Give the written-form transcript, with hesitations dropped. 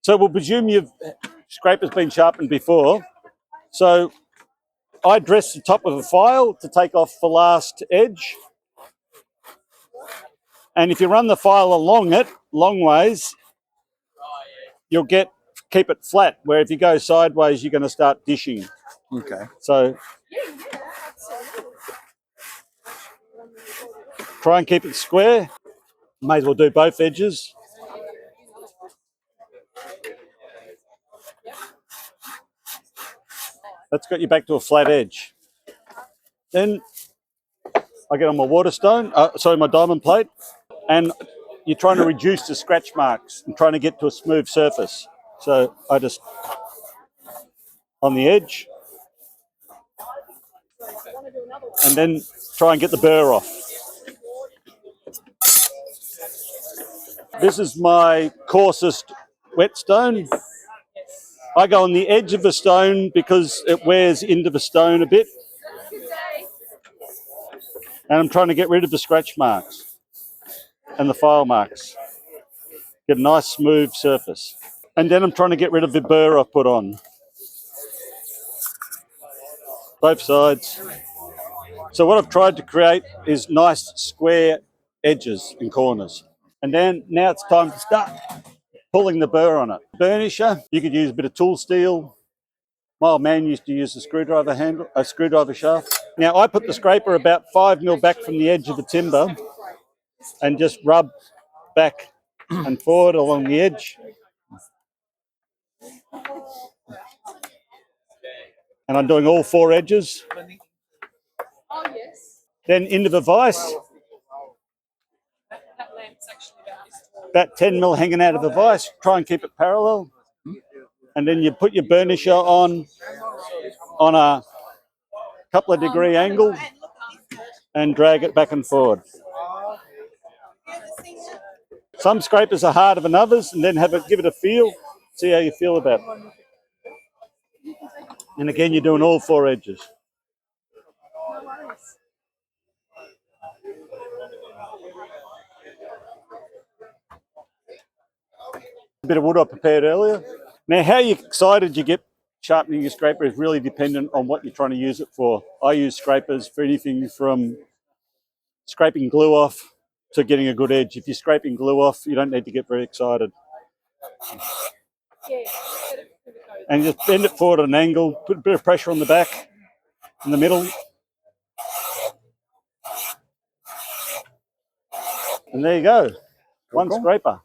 So we'll presume your scraper's been sharpened before. So I dress the top of a file to take off the last edge. And if you run the file along it, long ways, you'll keep it flat, where if you go sideways, you're going to start dishing. Okay. So try and keep it square. May as well do both edges. That's got you back to a flat edge. Then I get on my my diamond plate, and you're trying to reduce the scratch marks and trying to get to a smooth surface. So I just, on the edge, and then try and get the burr off. This is my coarsest whetstone. I go on the edge of the stone because it wears into the stone a bit. And I'm trying to get rid of the scratch marks and the file marks. Get a nice smooth surface. And then I'm trying to get rid of the burr I've put on. Both sides. So what I've tried to create is nice square edges and corners. And then now it's time to start pulling the burr on it. Burnisher, you could use a bit of tool steel. My old man used to use a screwdriver shaft. Now I put the scraper about 5 mil back from the edge of the timber and just rub back and forward along the edge. And I'm doing all 4 edges. Then into the vise. About 10 mil hanging out of the vise. Try and keep it parallel. And then you put your burnisher on a couple of degree angle and drag it back and forward. Some scrapers are harder than others, and then give it a feel. See how you feel about it. And again, you're doing all 4 edges. A bit of wood I prepared earlier. Now, how excited you get sharpening your scraper is really dependent on what you're trying to use it for. I use scrapers for anything from scraping glue off to getting a good edge. If you're scraping glue off, you don't need to get very excited. And just bend it forward at an angle, put a bit of pressure on the back, in the middle. And there you go, one scraper.